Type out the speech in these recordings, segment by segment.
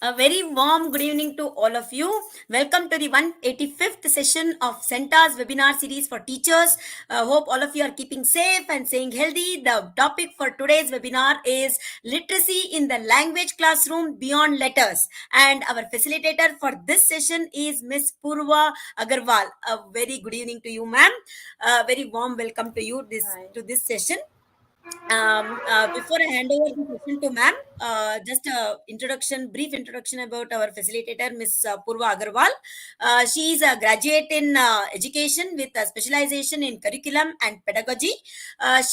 A very warm good evening to all of you. Welcome to the 185th session of Centaur's webinar series for teachers. Hope all of you are keeping safe and staying healthy. The topic for today's webinar is literacy in the language classroom beyond letters. And our facilitator for this session is Miss Purva Agarwal. A very good evening to you, ma'am. Very warm welcome to you to this session. Before I hand over the session to ma'am, just a brief introduction about our facilitator, Miss Purva Agarwal. She is a graduate in education with a specialization in curriculum and pedagogy.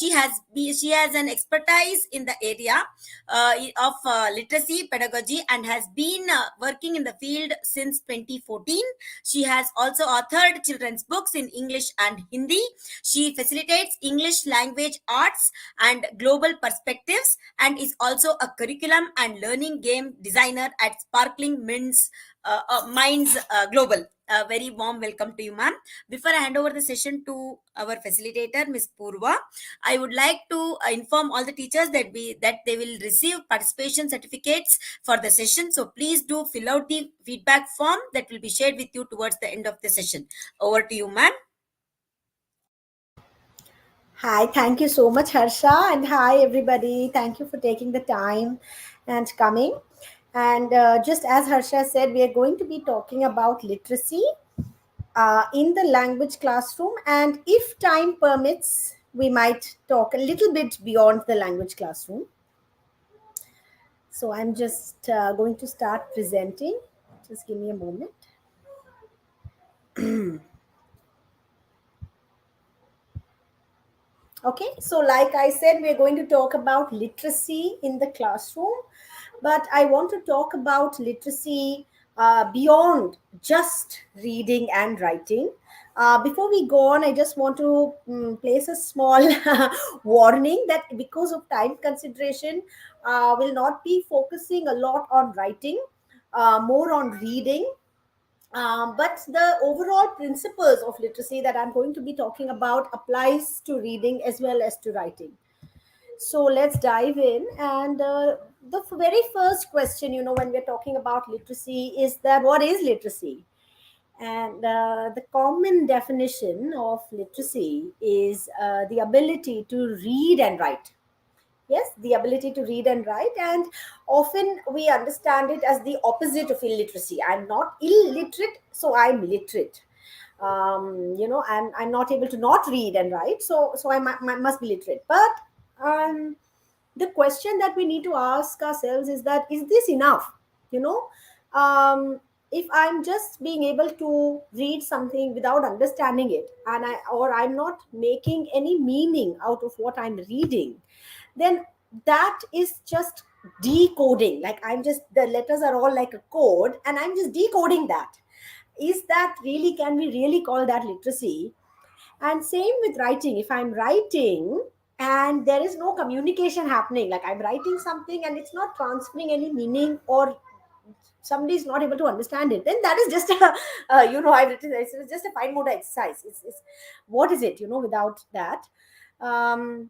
She has an expertise in the area of literacy pedagogy and has been working in the field since 2014. She has also authored children's books in English and Hindi. She facilitates English language arts and global perspectives and is also a curriculum and learning game designer at Sparkling Minds Global. A very warm welcome to you, ma'am. Before I hand over the session to our facilitator, Ms. Purva, I would like to inform all the teachers that they will receive participation certificates for the session. So please do fill out the feedback form that will be shared with you towards the end of the session. Over to you, ma'am. Hi, thank you so much, Harsha, and hi, everybody. Thank you for taking the time and coming. And just as Harsha said, we are going to be talking about literacy in the language classroom. And if time permits, we might talk a little bit beyond the language classroom. So I'm just going to start presenting. Just give me a moment. Okay, so like I said, we're going to talk about literacy in the classroom, but I want to talk about literacy beyond just reading and writing. Before we go on, I just want to place a small warning that because of time consideration, will not be focusing a lot on writing, more on reading, but the overall principles of literacy that I'm going to be talking about applies to reading as well as to writing. So let's dive in. And the very first question, when we're talking about literacy, is that what is literacy? And the common definition of literacy is the ability to read and write. Yes, the ability to read and write. And often we understand it as the opposite of illiteracy. I'm not illiterate, so I'm literate. I'm not able to not read and write, so I must be literate. But the question that we need to ask ourselves is that, is this enough? you know if I'm just being able to read something without understanding it, and I'm not making any meaning out of what I'm reading, then that is just decoding. Like, I'm just, the letters are all like a code and I'm just decoding that. Is that really, can we really call that literacy? And same with writing. If I'm writing and there is no communication happening, like I'm writing something and it's not transferring any meaning, or somebody is not able to understand it, then that is just a I've written, it's just a fine motor exercise. It's what is it, without that? um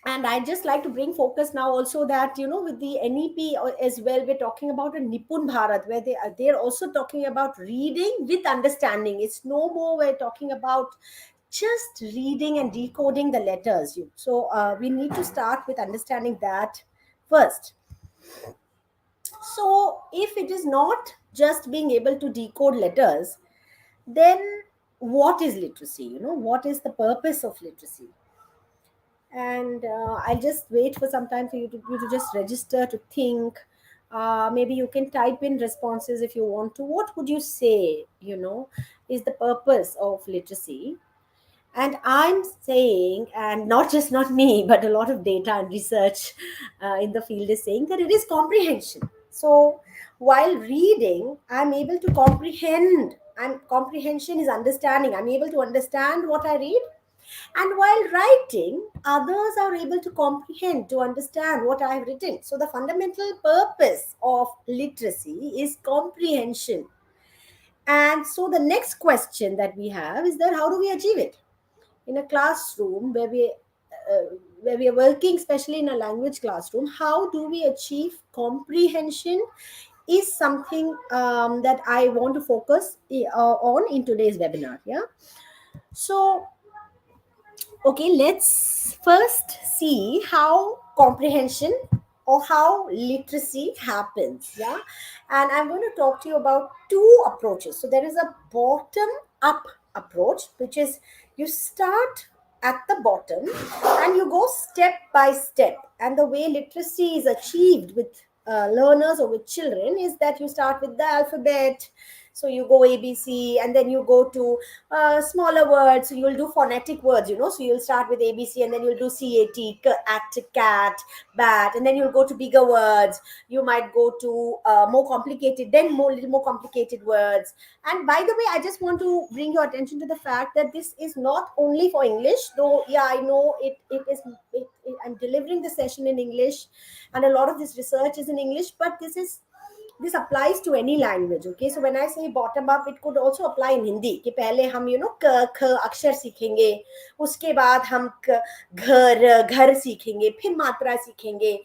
and I just like to bring focus now also that, with the NEP as well, we're talking about a Nipun Bharat, where they're also talking about reading with understanding. It's no more we're talking about just reading and decoding the letters. So we need to start with understanding that first. So if it is not just being able to decode letters, then what is literacy? What is the purpose of literacy? And I'll just wait for some time for you to just register, to think. Maybe you can type in responses if you want to. What would you say, is the purpose of literacy? And I'm saying, and not me, but a lot of data and research in the field is saying that it is comprehension. So while reading, I'm able to comprehend, and comprehension is understanding. I'm able to understand what I read. And while writing, others are able to comprehend, to understand what I have written. So the fundamental purpose of literacy is comprehension. And so the next question that we have is that, how do we achieve it? In a classroom where we are working, especially in a language classroom, how do we achieve comprehension is something that I want to focus on in today's webinar. Yeah. So, okay, let's first see how comprehension or how literacy happens. Yeah. And I'm going to talk to you about two approaches. So, there is a bottom up approach, which is you start at the bottom and you go step by step. And the way literacy is achieved with learners or with children is that you start with the alphabet. So you go ABC, and then you go to smaller words. So you'll do phonetic words, so you'll start with ABC, and then you'll do cat, bat, and then you'll go to bigger words. You might go to more complicated, then more little more complicated words. And by the way, I just want to bring your attention to the fact that this is not only for English, though. Yeah, I know it is. I'm delivering the session in English, and a lot of this research is in English, but this applies to any language. Okay, so when I say bottom up, it could also apply in Hindi कि पहले हम क ख अक्षर सीखेंगे, उसके बाद हम घर सीखेंगे, फिर मात्रा सीखेंगे,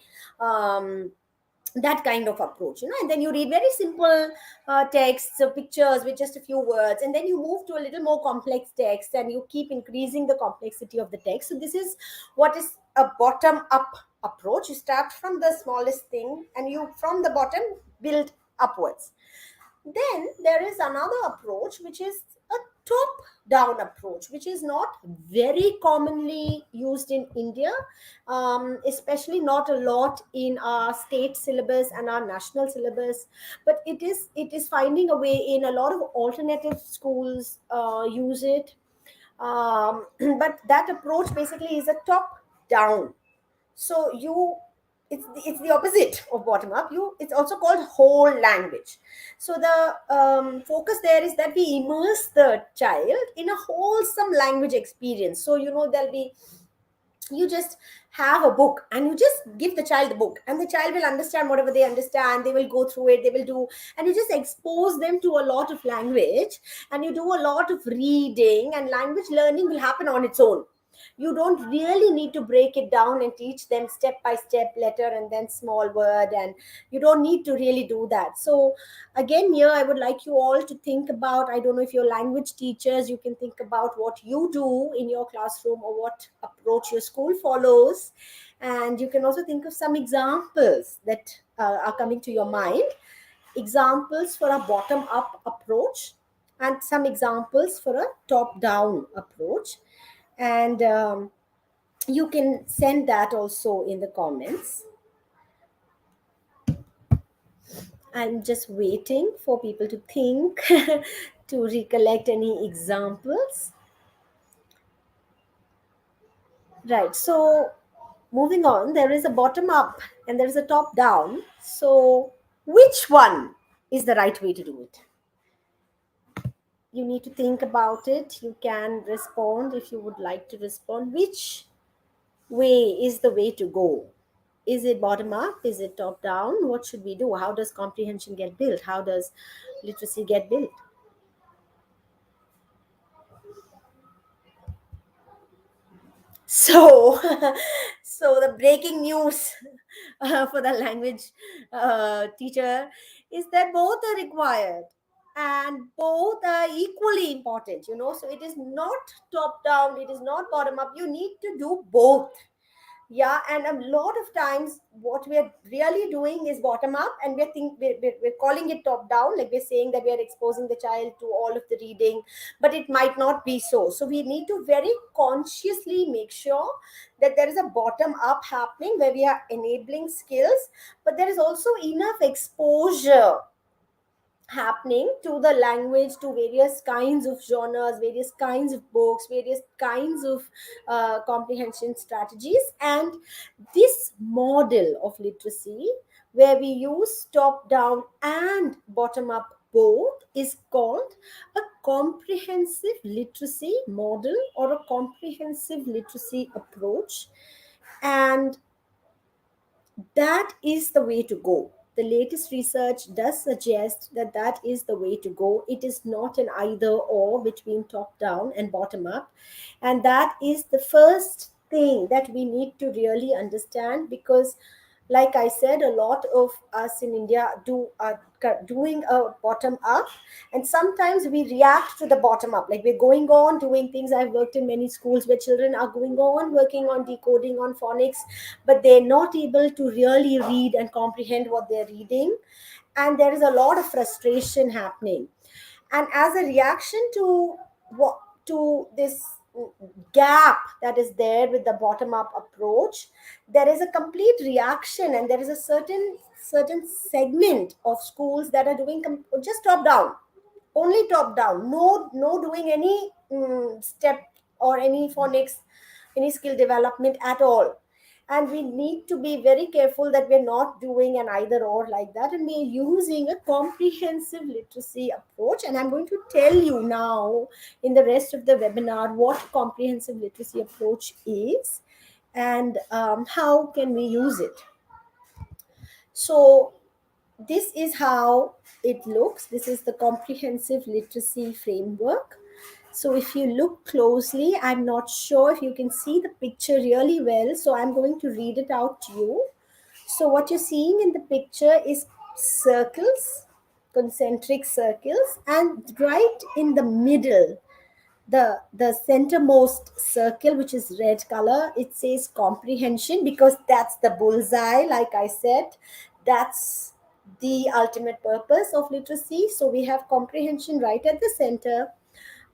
that kind of approach, and then you read very simple texts or pictures with just a few words, and then you move to a little more complex text, and you keep increasing the complexity of the text. So this is what is a bottom up approach. You start from the smallest thing, and you from the bottom build upwards. Then there is another approach, which is a top down approach, which is not very commonly used in India, especially not a lot in our state syllabus and our national syllabus. But it is finding a way in a lot of alternative schools use it. But that approach basically is a top down. So it's the opposite of bottom up. It's also called whole language. So the focus there is that we immerse the child in a wholesome language experience. So there'll be, you just have a book, and you just give the child the book, and the child will understand whatever they understand. They will go through it, they will do, and you just expose them to a lot of language, and you do a lot of reading, and language learning will happen on its own. You don't really need to break it down and teach them step by step, letter and then small word, and you don't need to really do that. So again, here I would like you all to think about, I don't know if you're language teachers, you can think about what you do in your classroom or what approach your school follows, and you can also think of some examples that are coming to your mind, examples for a bottom up approach and some examples for a top down approach. And you can send that also in the comments. I'm just waiting for people to think to recollect any examples. Right. So moving on, there is a bottom up and there is a top down. So which one is the right way to do it? You need to think about it. You can respond if you would like to respond. Which way is the way to go? Is it bottom up? Is it top down? What should we do? How does comprehension get built? How does literacy get built? So, so the breaking news for the language teacher is that both are required and both are equally important. So it is not top down, it is not bottom up. You need to do both. Yeah, and a lot of times what we're really doing is bottom up, and we're calling it top down, like we're saying that we are exposing the child to all of the reading, but it might not be so. So we need to very consciously make sure that there is a bottom up happening where we are enabling skills, but there is also enough exposure happening to the language, to various kinds of genres, various kinds of books, various kinds of comprehension strategies. And this model of literacy, where we use top down and bottom up both, is called a comprehensive literacy model or a comprehensive literacy approach. And that is the way to go. The latest research does suggest that that is the way to go. It is not an either or between top down and bottom up. And that is the first thing that we need to really understand, because like I said, a lot of us in India do are doing a bottom up, and sometimes we react to the bottom up. Like we're going on doing things. I've worked in many schools where children are going on working on decoding on phonics, but they're not able to really read and comprehend what they're reading, and there is a lot of frustration happening. And as a reaction to what to this gap that is there with the bottom up approach, there is a complete reaction, and there is a certain segment of schools that are doing just top down, only top down, no doing any step or any phonics, any skill development at all. And we need to be very careful that we're not doing an either or like that, and we're using a comprehensive literacy approach. And I'm going to tell you now in the rest of the webinar what comprehensive literacy approach is, and how can we use it. So this is how it looks. This is the comprehensive literacy framework. So if you look closely, I'm not sure if you can see the picture really well, so I'm going to read it out to you. So what you're seeing in the picture is circles, concentric circles, and right in the middle, the centermost circle, which is red color, it says comprehension, because that's the bullseye. Like I said, that's the ultimate purpose of literacy. So we have comprehension right at the center.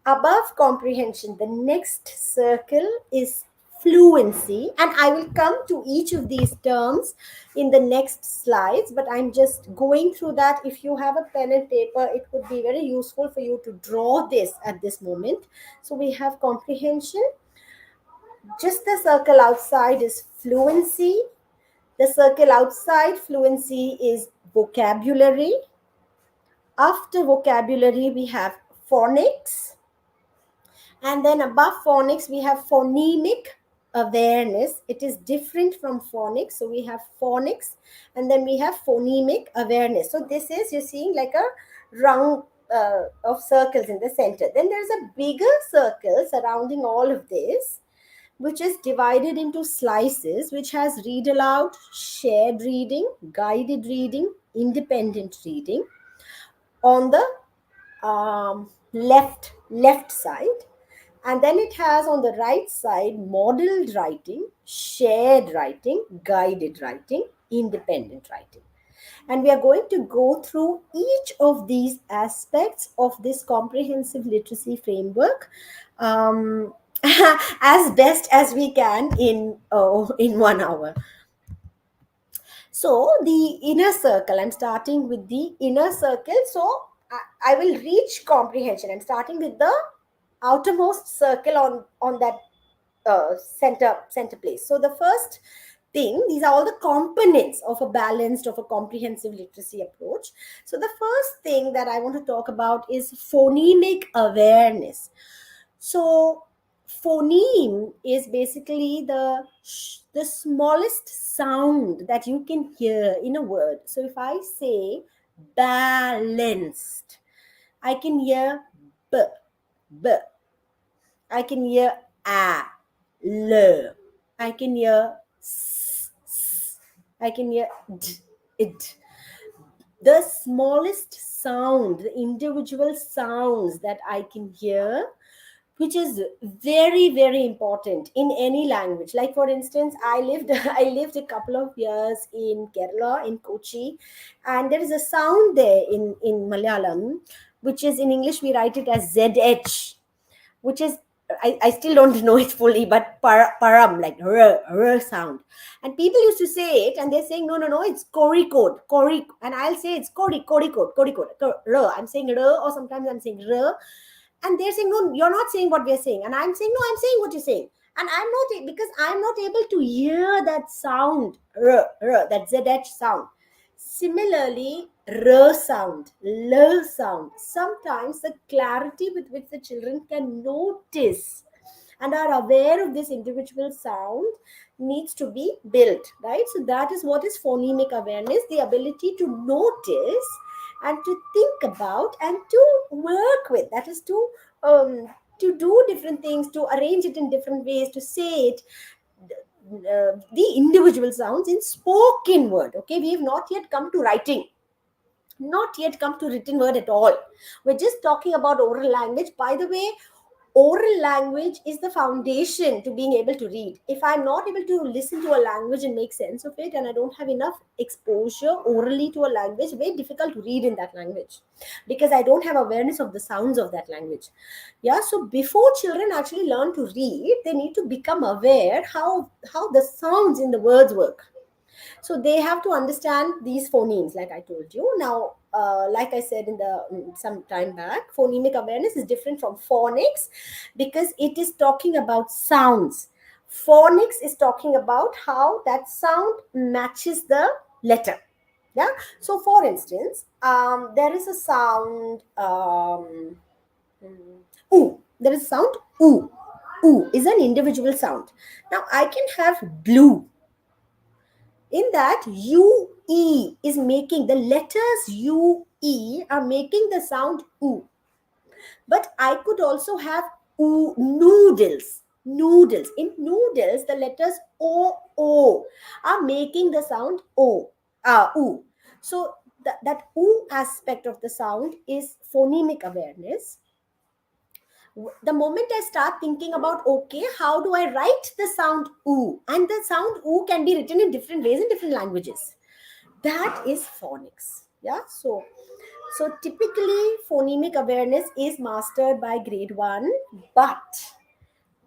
Above comprehension, the next circle is fluency, and I will come to each of these terms in the next slides, but I'm just going through that. If you have a pen and paper, it would be very useful for you to draw this at this moment. So we have comprehension. Just the circle outside is fluency. The circle outside fluency is vocabulary. After vocabulary, we have phonics. And then above phonics, we have phonemic awareness. It is different from phonics. So we have phonics, and then we have phonemic awareness. So this is, you're seeing like a round of circles in the center. Then there's a bigger circle surrounding all of this, which is divided into slices, which has read aloud, shared reading, guided reading, independent reading on the left side. And then it has on the right side modeled writing, shared writing, guided writing, independent writing. And we are going to go through each of these aspects of this comprehensive literacy framework, um, as best as we can in 1 hour. So the inner circle, I'm starting with the inner circle. So I will reach comprehension. I'm starting with the outermost circle on that center place. So the first thing, these are all the components of a balanced, of a comprehensive literacy approach. So the first thing that I want to talk about is phonemic awareness. So phoneme is basically the smallest sound that you can hear in a word. So if I say balanced, I can hear b, b. I can hear a, l. I can hear s, s. I can hear d, id. The smallest sound, the individual sounds that I can hear, which is very, very important in any language. Like for instance, I lived I lived a couple of years in Kerala, in Kochi, and there is a sound there in Malayalam, which is, in English we write it as ZH, which is, I still don't know it fully, but param, like r sound. And people used to say it, and they're saying, no, it's Kori code, Kori. And I'll say it's Kori code, r. I'm saying r, or sometimes I'm saying r. And they're saying, no, you're not saying what we're saying. And I'm saying, no, I'm saying what you're saying. And I'm not, because I'm not able to hear that sound, that ZH sound. Similarly, r sound, l sound. Sometimes the clarity with which the children can notice and are aware of this individual sound needs to be built, right? So that is what is phonemic awareness, the ability to notice and to think about and to work with. That is to do different things, to arrange it in different ways, to say it. the individual sounds in spoken word. Okay, we have not yet come to writing, not yet come to written word at all. We're just talking about oral language. By the way, oral language is the foundation to being able to read. If I'm not able to listen to a language and make sense of it, and I don't have enough exposure orally to a language, very difficult to read in that language, because I don't have awareness of the sounds of that language. Yeah, so before children actually learn to read, they need to become aware how the sounds in the words work. So they have to understand these phonemes, like I told you. Now, like I said in the some time back, phonemic awareness is different from phonics, because it is talking about sounds. Phonics is talking about how that sound matches the letter. Yeah. So, for instance, there is a sound. Ooh. There is a sound. Ooh. Ooh is an individual sound. Now, I can have blue. In that, UE is making the letters UE are making the sound oo. But I could also have oo, noodles. Noodles. In noodles, the letters O are making the sound O. Oo. So that oo aspect of the sound is phonemic awareness. The moment I start thinking about, okay, how do I write the sound oo? And the sound oo can be written in different ways in different languages. That is phonics. Yeah. So typically phonemic awareness is mastered by grade 1,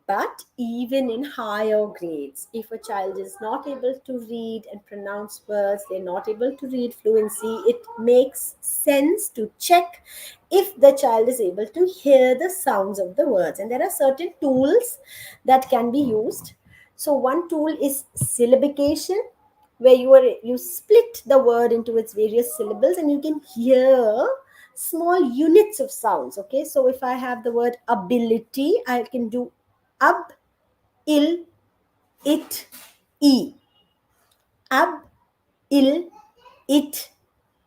but even in higher grades, if a child is not able to read and pronounce words, they're not able to read fluency, it makes sense to check if the child is able to hear the sounds of the words. And there are certain tools that can be used. So one tool is syllabication, where you split the word into its various syllables and you can hear small units of sounds. Okay, so if I have the word ability, I can do ab, il, it, e. Ab, il, it,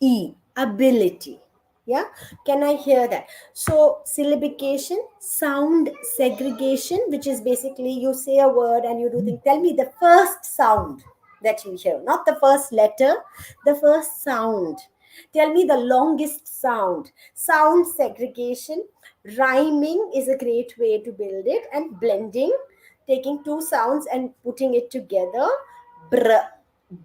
e. Ability. Yeah, can I hear that? So syllabication, sound segregation, which is basically you say a word and you do think, tell me the first sound that you hear, not the first letter, the first sound. Tell me the longest sound. Sound segregation. Rhyming is a great way to build it, and blending, taking two sounds and putting it together. Br,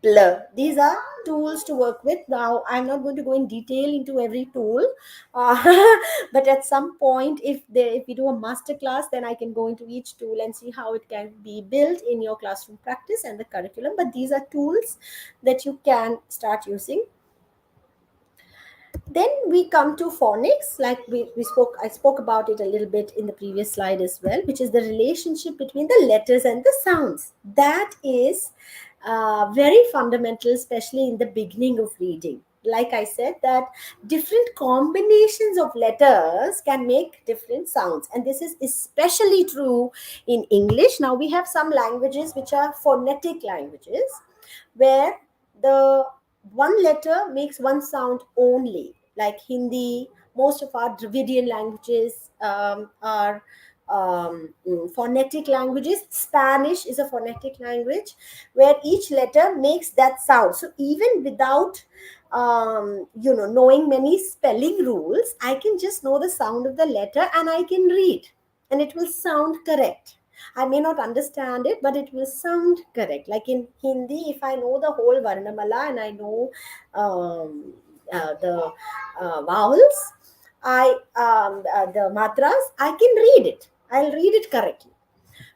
blur. These are tools to work with. Now, I'm not going to go in detail into every tool, uh, but at some point, if we do a master class, then I can go into each tool and see how it can be built in your classroom practice and the curriculum. But these are tools that you can start using. Then we come to phonics, like I spoke about it a little bit in the previous slide as well, which is the relationship between the letters and the sounds. That is very fundamental, especially in the beginning of reading. Like I said, that different combinations of letters can make different sounds, and this is especially true in English. Now we have some languages which are phonetic languages, where the one letter makes one sound only, like Hindi. Most of our Dravidian languages are phonetic languages. Spanish is a phonetic language where each letter makes that sound. So even without knowing many spelling rules, I can just know the sound of the letter and I can read, and it will sound correct. I may not understand it, but it will sound correct. Like in Hindi, if I know the whole Varnamala and I know the vowels, the matras, I can read it. I'll read it correctly.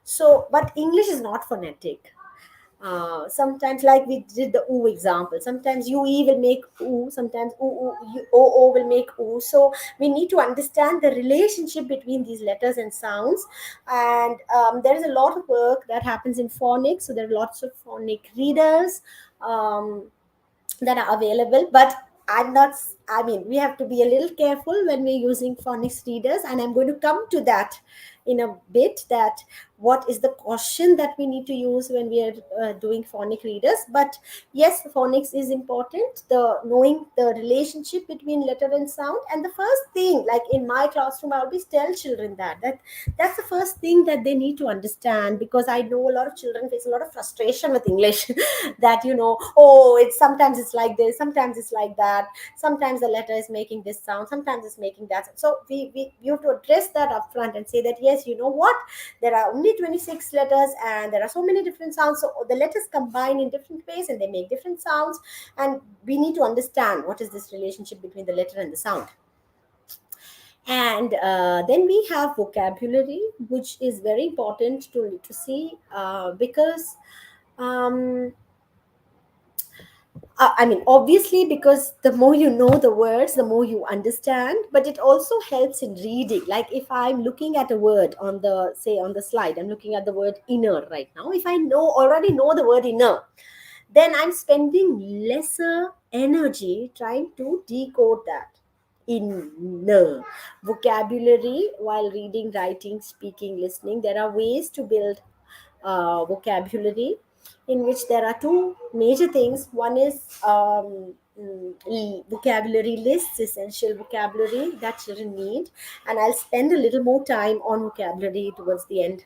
So, but English is not phonetic. Sometimes, like we did the oo example, sometimes UE will make oo, sometimes oo will make oo. So we need to understand the relationship between these letters and sounds. And there is a lot of work that happens in phonics. So there are lots of phonic readers that are available, but we have to be a little careful when we're using phonics readers, and I'm going to come to that in a bit, that what is the caution that we need to use when we are doing phonic readers. But yes, phonics is important, the knowing the relationship between letter and sound. And the first thing, like in my classroom, I always tell children that's the first thing that they need to understand, because I know a lot of children face a lot of frustration with English. That, oh, it's sometimes it's like this, sometimes it's like that, sometimes the letter is making this sound, sometimes it's making that sound. So we have to address that up front and say that, yes, you know what, there are only 26 letters and there are so many different sounds, so the letters combine in different ways and they make different sounds, and we need to understand what is this relationship between the letter and the sound. And then we have vocabulary, which is very important to literacy, because um, I mean, obviously, because the more you know the words, the more you understand, but it also helps in reading. Like if I'm looking at a word on the, say, on the slide, I'm looking at the word inner right now. If I already know the word inner, then I'm spending lesser energy trying to decode that. Inner vocabulary while reading, writing, speaking, listening, there are ways to build vocabulary, in which there are two major things. One is vocabulary lists, essential vocabulary that children need, and I'll spend a little more time on vocabulary towards the end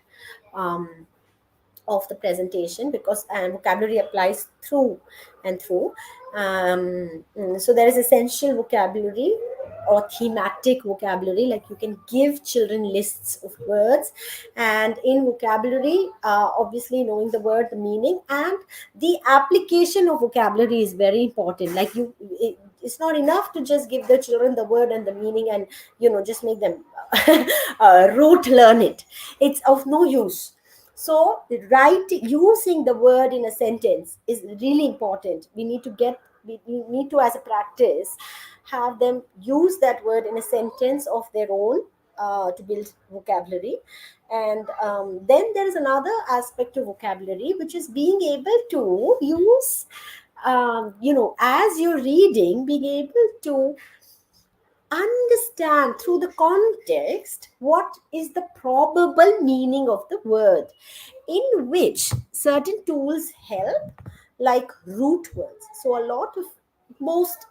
of the presentation, because vocabulary applies through and through. So there is essential vocabulary or thematic vocabulary, like you can give children lists of words, and in vocabulary, obviously knowing the word, the meaning, and the application of vocabulary is very important. Like it's not enough to just give the children the word and the meaning and just make them rote learn it. It's of no use. So using the word in a sentence is really important. We need to, as a practice, have them use that word in a sentence of their own, to build vocabulary. And then there is another aspect of vocabulary, which is being able to use, as you're reading, being able to understand through the context what is the probable meaning of the word, in which certain tools help, like root words. So a lot of most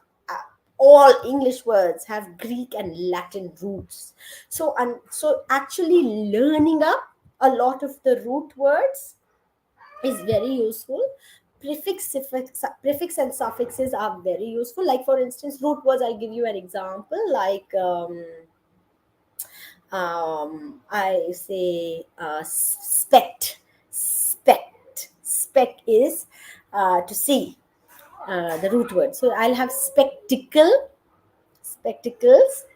all English words have Greek and Latin roots. So actually learning up a lot of the root words is very useful. Prefix and suffixes are very useful. Like for instance, root words, I'll give you an example. Like I say spect is to see, the root word. So I'll have spectacles,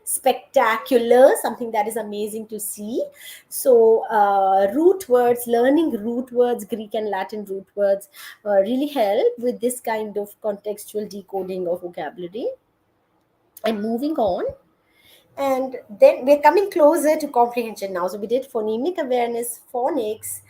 spectacular, something that is amazing to see. So root words, learning root words, Greek and Latin root words, really help with this kind of contextual decoding of vocabulary. And moving on, and then we're coming closer to comprehension now. So we did phonemic awareness, phonics,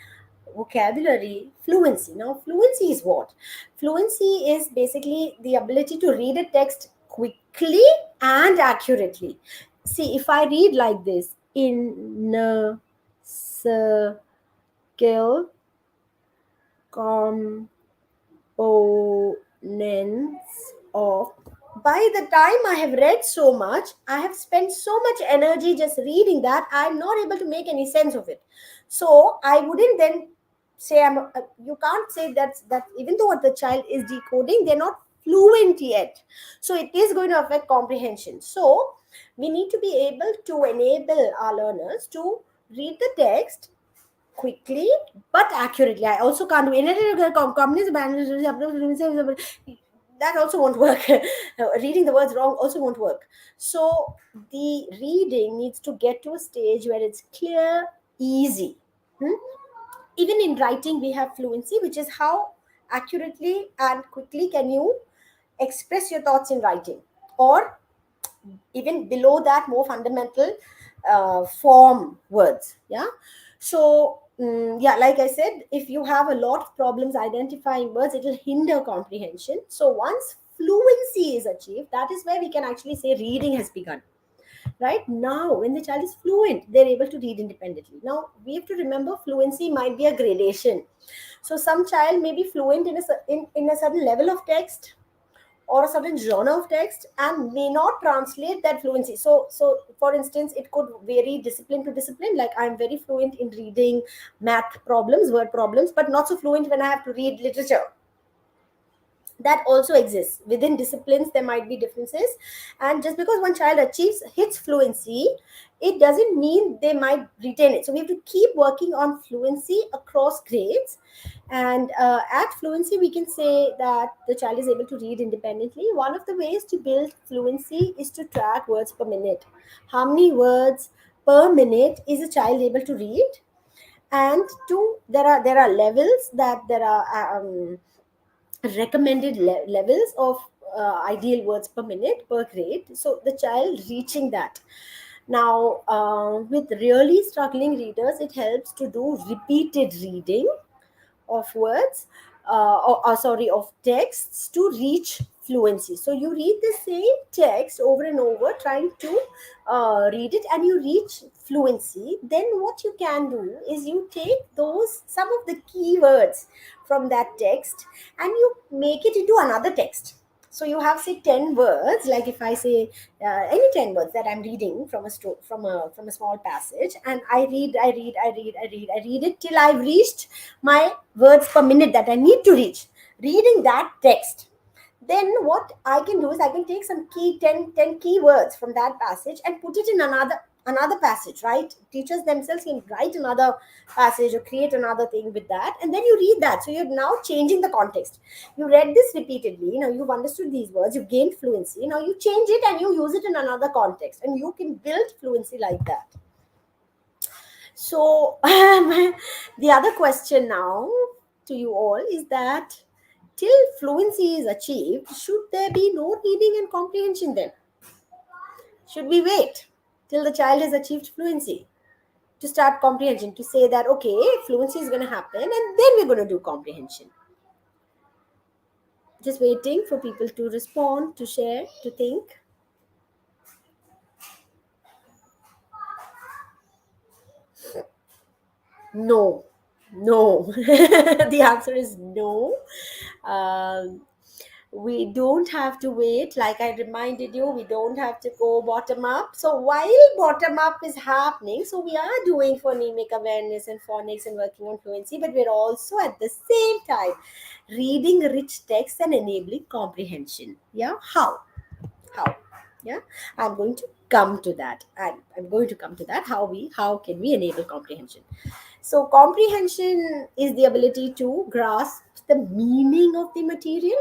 vocabulary, fluency. Now, fluency is what? Fluency is basically the ability to read a text quickly and accurately. See, if I read like this, in a circle, components of, by the time I have read so much, I have spent so much energy just reading that I'm not able to make any sense of it. So I wouldn't then say you can't say that even though the child is decoding, they're not fluent yet. So it is going to affect comprehension. So we need to be able to enable our learners to read the text quickly but accurately. I also can't do that also won't work. Reading the words wrong also won't work. So the reading needs to get to a stage where it's clear, easy. Even in writing, we have fluency, which is how accurately and quickly can you express your thoughts in writing, or even below that, more fundamental form words. Yeah. So yeah, like I said, if you have a lot of problems identifying words, it will hinder comprehension. So once fluency is achieved, that is where we can actually say reading has begun. right? Now when the child is fluent, they're able to read independently. Now we have to remember fluency might be a gradation. So some child may be fluent in a certain level of text or a certain genre of text and may not translate that fluency. So for instance, it could vary discipline to discipline. Like I'm very fluent in reading math problems, word problems, but not so fluent when I have to read literature. That also exists within disciplines. There might be differences, and just because one child achieves hits fluency, it doesn't mean they might retain it. So we have to keep working on fluency across grades. And at fluency we can say that the child is able to read independently. One of the ways to build fluency is to track words per minute. How many words per minute is a child able to read? And two, there are levels, that there are recommended levels of ideal words per minute per grade, so the child reaching that. Now with really struggling readers, it helps to do repeated reading of words, or sorry, of texts to reach fluency. So you read the same text over and over, trying to read it, and you reach fluency. Then what you can do is you take those some of the keywords from that text and you make it into another text. So you have, say, 10 words. Like if I say any 10 words that I'm reading from a small passage, and I read it till I've reached my words per minute that I need to reach reading that text. Then what I can do is I can take some key 10 keywords from that passage and put it in another passage, right? Teachers themselves can write another passage or create another thing with that, and then you read that. So you're now changing the context. You read this repeatedly, now you've understood these words, you've gained fluency, now you change it and you use it in another context, and you can build fluency like that. So the other question now to you all is that till fluency is achieved, should there be no reading and comprehension then? Should we wait till the child has achieved fluency to start comprehension, to say that, okay, fluency is going to happen and then we're going to do comprehension? Just waiting for people to respond, to share, to think. No, no. The answer is no. Um, we don't have to wait. Like I reminded you, we don't have to go bottom up. So while bottom up is happening, so we are doing phonemic awareness and phonics and working on fluency, but we're also at the same time reading rich text and enabling comprehension. Yeah, how? Yeah, I'm going to come to that. I'm going to come to that. How can we enable comprehension? So comprehension is the ability to grasp the meaning of the material.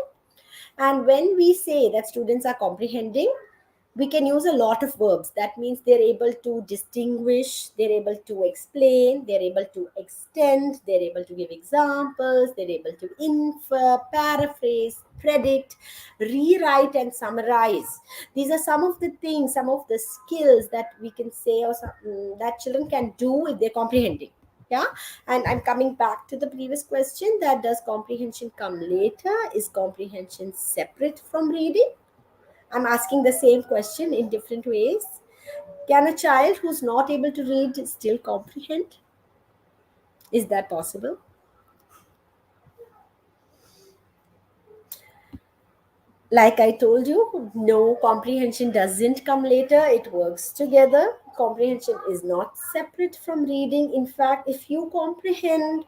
And when we say that students are comprehending, we can use a lot of verbs. That means they're able to distinguish, they're able to explain, they're able to extend, they're able to give examples, they're able to infer, paraphrase, predict, rewrite, and summarize. These are some of the things, some of the skills that we can say, or that children can do if they're comprehending. Yeah. And I'm coming back to the previous question, that does comprehension come later? Is comprehension separate from reading? I'm asking the same question in different ways. Can a child who's not able to read still comprehend? Is that possible? Like I told you, no, comprehension doesn't come later, it works together. Comprehension is not separate from reading. In fact, if you comprehend,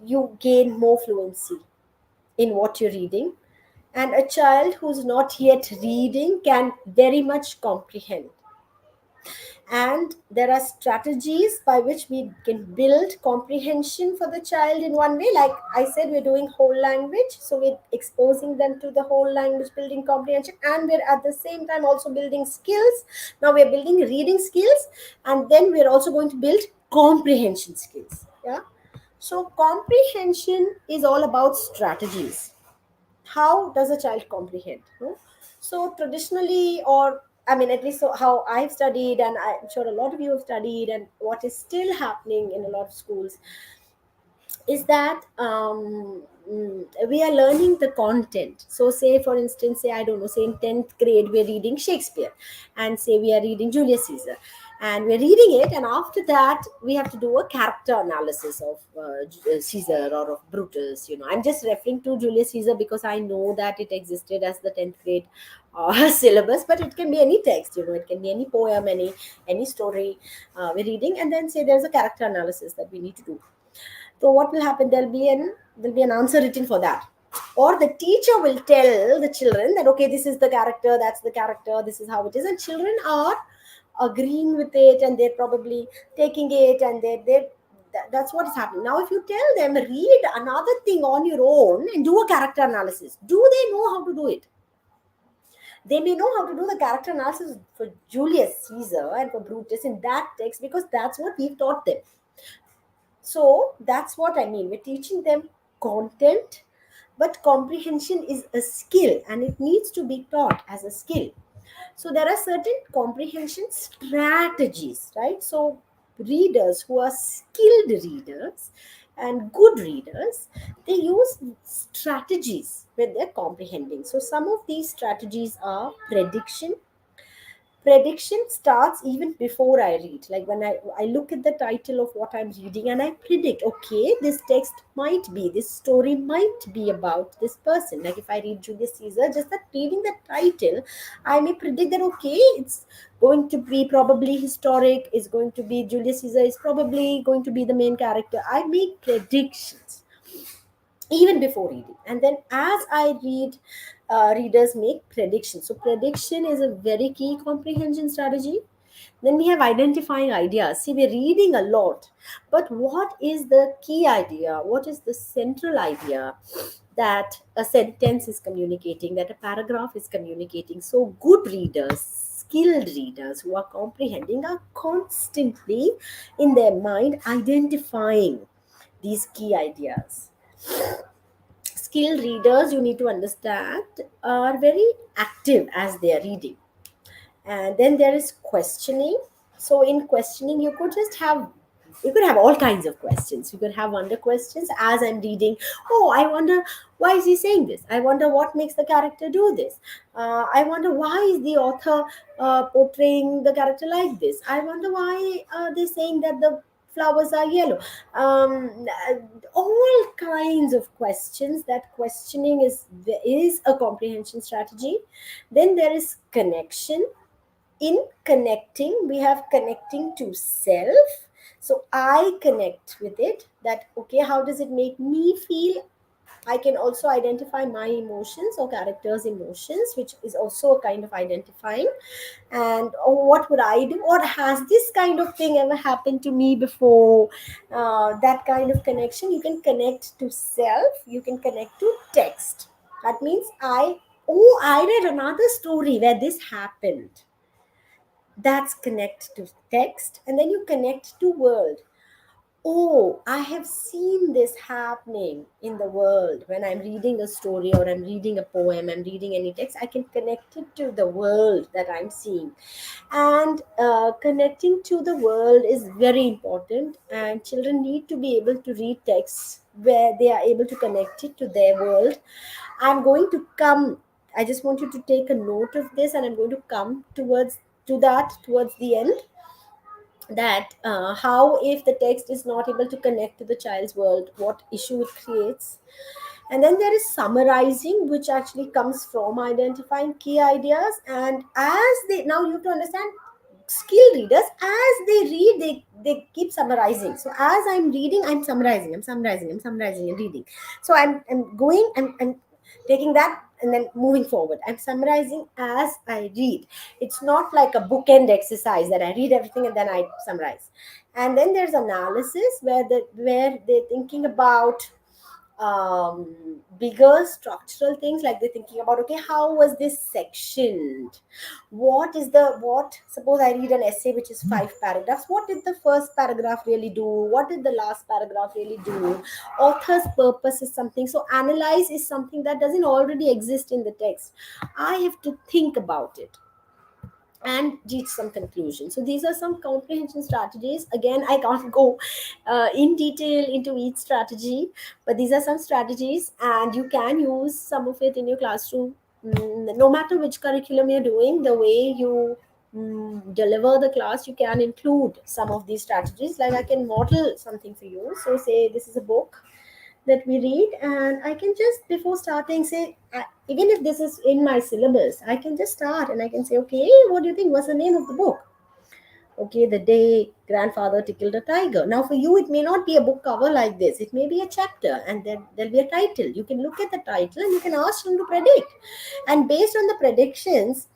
you gain more fluency in what you're reading. And a child who's not yet reading can very much comprehend. And there are strategies by which we can build comprehension for the child in one way. Like I said, we're doing whole language, so we're exposing them to the whole language, building comprehension, and we're at the same time also building skills. Now we're building reading skills, and then we're also going to build comprehension skills. Yeah. So comprehension is all about strategies. How does a child comprehend? No? So traditionally, or I mean, at least so how I've studied, and I'm sure a lot of you have studied, and what is still happening in a lot of schools, is that we are learning the content. So say for instance, say I don't know, say in 10th grade we're reading Shakespeare, and say we are reading Julius Caesar, and we're reading it, and after that we have to do a character analysis of Caesar or of Brutus. I'm just referring to Julius Caesar because I know that it existed as the 10th grade syllabus, but it can be any text. It can be any poem, any story we're reading, and then say there's a character analysis that we need to do. So what will happen? There'll be an answer written for that, or the teacher will tell the children that okay, this is the character, that's the character, this is how it is, and children are agreeing with it, and they're probably taking it, and that's what is happening. Now, if you tell them read another thing on your own and do a character analysis, do they know how to do it? They may know how to do the character analysis for Julius Caesar and for Brutus in that text because that's what we've taught them. So that's what I mean. We're teaching them content, but comprehension is a skill and it needs to be taught as a skill. So there are certain comprehension strategies, right? So readers who are skilled readers and good readers, they use strategies when they're comprehending. So some of these strategies are prediction. Prediction starts even before I read. Like when I look at the title of what I'm reading and I predict, okay, this text might be, this story might be about this person. Like if I read Julius Caesar, just that reading the title, I may predict that, okay, it's going to be probably historic, is going to be Julius Caesar, is probably going to be the main character. I make predictions even before reading, and then as I read, readers make predictions. So prediction is a very key comprehension strategy. Then we have identifying ideas. See, we're reading a lot, but what is the key idea, what is the central idea that a sentence is communicating, that a paragraph is communicating? So good readers, skilled readers who are comprehending are constantly in their mind identifying these key ideas. Skilled readers, you need to understand, are very active as they are reading. And then there is questioning. So in questioning, you could have all kinds of questions. You could have wonder questions as I'm reading. Oh, I wonder, why is he saying this? I wonder what makes the character do this. I wonder, why is the author portraying the character like this? I wonder why they're saying that the flowers are yellow. um, all kinds of questions. That questioning is a comprehension strategy. Then there is connection. In connecting, we have connecting to self. So I connect with it, that okay, how does it make me feel? I can also identify my emotions or characters emotions, which is also a kind of identifying. And oh, what would I do, or has this kind of thing ever happened to me before? That kind of connection. You can connect to self, you can connect to text. That means I read another story where this happened. That's connect to text. And then you connect to world. Oh, I have seen this happening in the world. When I'm reading a story or I'm reading a poem, I'm reading any text, I can connect it to the world that I'm seeing. And connecting to the world is very important, and children need to be able to read texts where they are able to connect it to their world. I'm going to come, I just want you to take a note of this, and I'm going to come towards the end, that how, if the text is not able to connect to the child's world, what issue it creates. And then there is summarizing, which actually comes from identifying key ideas. And as they, now you have to understand, skilled readers, as they read, they keep summarizing. So as I'm reading, I'm summarizing and reading. So I'm going, I'm taking that and then moving forward. I'm summarizing as I read. It's not like a bookend exercise that I read everything and then I summarize. And then there's analysis, where they're thinking about bigger structural things. Like they're thinking about, okay, how was this sectioned? What, suppose I read an essay which is 5 paragraphs, what did the first paragraph really do, what did the last paragraph really do? Author's purpose is something. So analyze is something that doesn't already exist in the text. I have to think about it. and reach some conclusion. So these are some comprehension strategies. Again, I can't go in detail into each strategy, but these are some strategies, and you can use some of it in your classroom. No matter which curriculum you're doing, the way you deliver the class, you can include some of these strategies. Like I can model something for you. So say this is a book that we read, and I can just before starting say, even if this is in my syllabus, I can just start and I can say, okay, what do you think, what's the name of the book? Okay, The Day Grandfather Tickled a Tiger. Now for you it may not be a book cover like this, it may be a chapter, and then there'll be a title. You can look at the title and you can ask them to predict, and based on the predictions,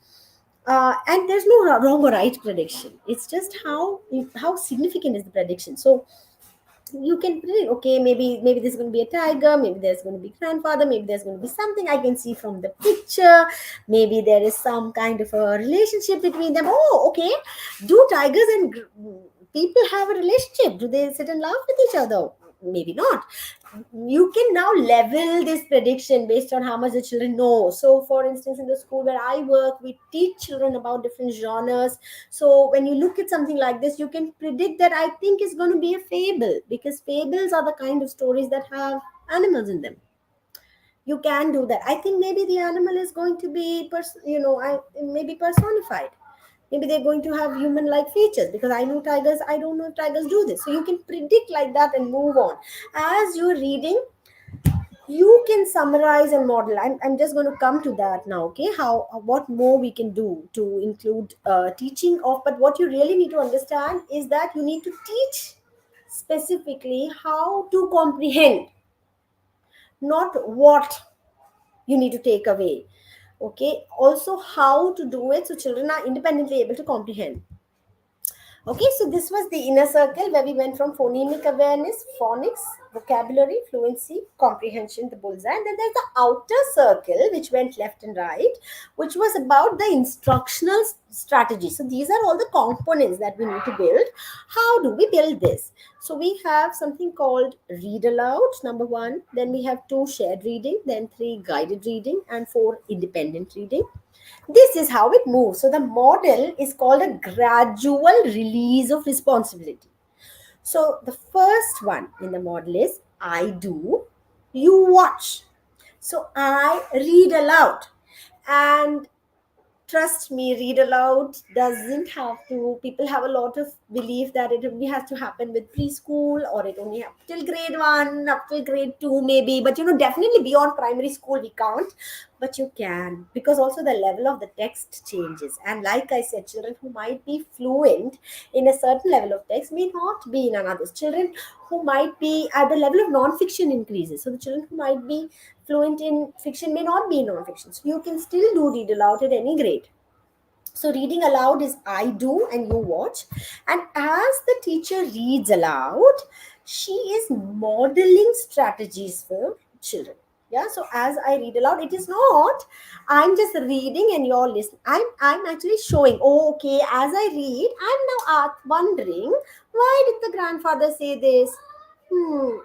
and there's no wrong or right prediction, it's just how significant is the prediction. So you can predict, okay, maybe there's going to be a tiger, maybe there's going to be grandfather, maybe there's going to be something I can see from the picture, maybe there is some kind of a relationship between them. Oh, okay, do tigers and people have a relationship? Do they sit and laugh with each other? Maybe not. You can now level this prediction based on how much the children know. So for instance, in the school where I work, we teach children about different genres. So when you look at something like this, you can predict that I think it's going to be a fable, because fables are the kind of stories that have animals in them. You can do that. I think maybe the animal is going to be maybe personified. Maybe they're going to have human like features, because I know tigers, I don't know if tigers do this. So you can predict like that and move on. As you're reading, you can summarize and model. I'm just going to come to that now. Okay, how what more we can do to include teaching of, but what you really need to understand is that you need to teach specifically how to comprehend, not what you need to take away. Okay, also how to do it so children are independently able to comprehend. Okay, so this was the inner circle where we went from phonemic awareness, phonics, vocabulary, fluency, comprehension, the bullseye. And then there's the outer circle, which went left and right, which was about the instructional strategy. So these are all the components that we need to build. How do we build this? So we have something called read aloud, number one. Then we have two shared reading, then three guided reading, and four independent reading. This is how it moves. So the model is called a gradual release of responsibility. So the first one in the model is I do, you watch. So I read aloud, and trust me, read aloud doesn't have to, people have a lot of belief that it only has to happen with preschool, or it only have till grade 1 up till grade 2 maybe, but definitely beyond primary school we can't. But you can, because also the level of the text changes, and like I said, children who might be fluent in a certain level of text may not be in another. Children who might be at the level of non-fiction increases, so the children who might be fluent in fiction may not be in non-fiction. So you can still do read aloud at any grade. So reading aloud is I do and you watch. And as the teacher reads aloud, she is modeling strategies for children. Yeah. So as I read aloud, it is not I'm just reading and you're listening. I'm actually showing. Oh, okay. As I read, I'm now wondering, why did the grandfather say this?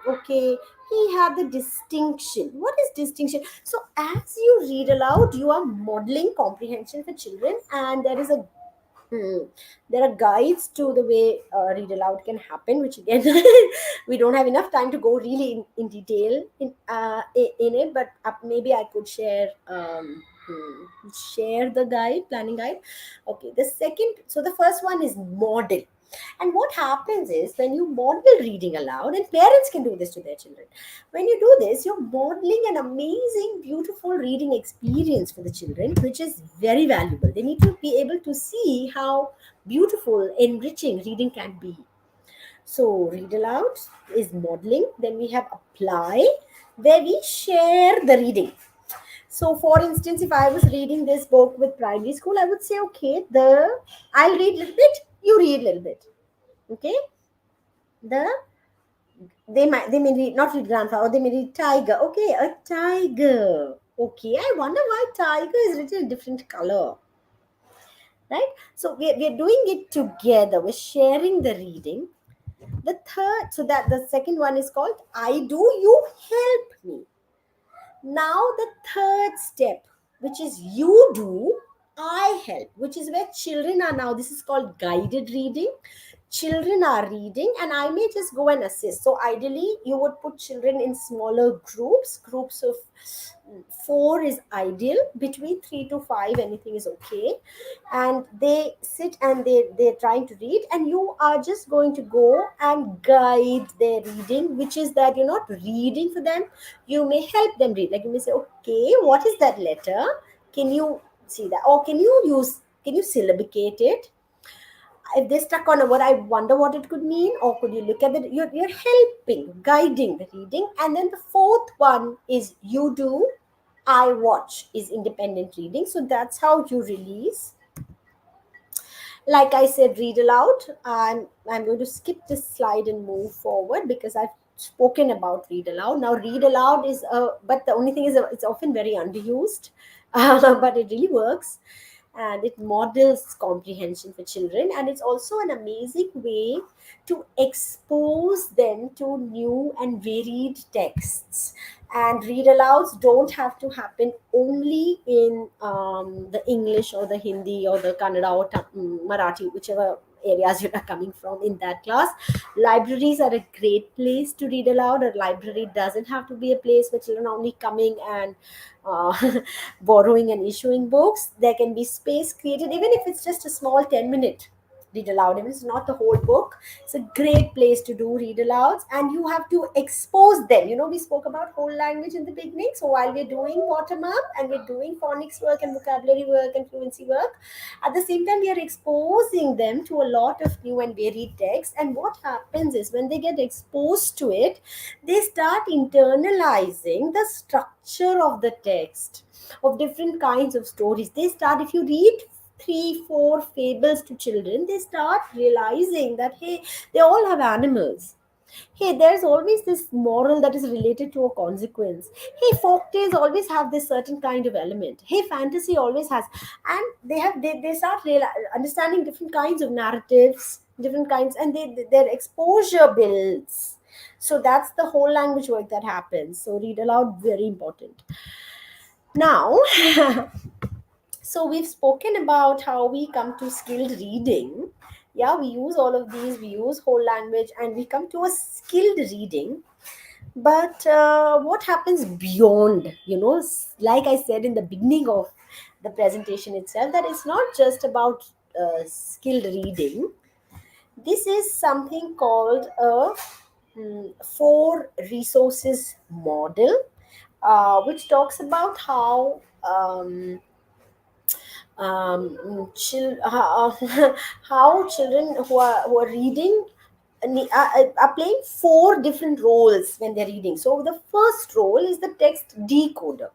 Okay. He had the distinction. What is distinction? So as you read aloud, you are modeling comprehension for children, and there are guides to the way read aloud can happen, which again we don't have enough time to go really in detail in it, but maybe I could share the guide, planning guide. Okay, the second, so the first one is model. And what happens is, when you model reading aloud, and parents can do this to their children, when you do this, you're modeling an amazing, beautiful reading experience for the children, which is very valuable. They need to be able to see how beautiful, enriching reading can be. So, read aloud is modeling. Then we have apply, where we share the reading. So, for instance, if I was reading this book with primary school, I would say, okay, I'll read a little bit, you read a little bit. Okay, the they may read, not read grandfather, or they may read tiger. Okay, a tiger. Okay, I wonder why tiger is written in different color, right? So we're doing it together. We're sharing the reading. The third, so that the second one is called I do, you help me. Now the third step, which is you do, I help, which is where children are now. This is called guided reading. Children are reading, and I may just go and assist. So, ideally, you would put children in smaller groups. Groups of four is ideal. Between three to five, anything is okay. And they sit and they're trying to read, and you are just going to go and guide their reading, which is that you're not reading for them. You may help them read. Like you may say, okay, what is that letter? Can you see that? Or can you syllabicate it? If they stuck on a word, I wonder what it could mean. Or could you look at it? You're helping, guiding the reading. And then the fourth one is you do, I watch is independent reading. So that's how you release. Like I said, read aloud. I'm going to skip this slide and move forward because I've spoken about read aloud. Now, read aloud is but the only thing is it's often very underused, but it really works, and it models comprehension for children, and it's also an amazing way to expose them to new and varied texts. And read alouds don't have to happen only in the English or the Hindi or the Kannada or Marathi, whichever areas you are coming from in that class. Libraries are a great place to read aloud. A library doesn't have to be a place where children are only coming and uh, borrowing and issuing books. There can be space created, even if it's just a small 10-minute read aloud. Even if it's not the whole book, it's a great place to do read alouds, and you have to expose them. We spoke about whole language in the beginning. So while we're doing bottom up and we're doing phonics work and vocabulary work and fluency work, at the same time we are exposing them to a lot of new and varied text. And what happens is when they get exposed to it, they start internalizing the structure of the text, of different kinds of stories. They start, if you read three, four fables to children, they start realizing that, hey, they all have animals. Hey, there's always this moral that is related to a consequence. Hey, folk tales always have this certain kind of element. Hey, fantasy always has. And they start understanding different kinds of narratives, different kinds, and their exposure builds. So that's the whole language work that happens. So read aloud, very important. Now, so we've spoken about how we come to skilled reading. Yeah, we use all of these, we use whole language, and we come to a skilled reading. But what happens beyond, like I said in the beginning of the presentation itself, that it's not just about skilled reading. This is something called a four resources model, which talks about how how children who are reading are playing four different roles when they're reading. So the first role is the text decoder,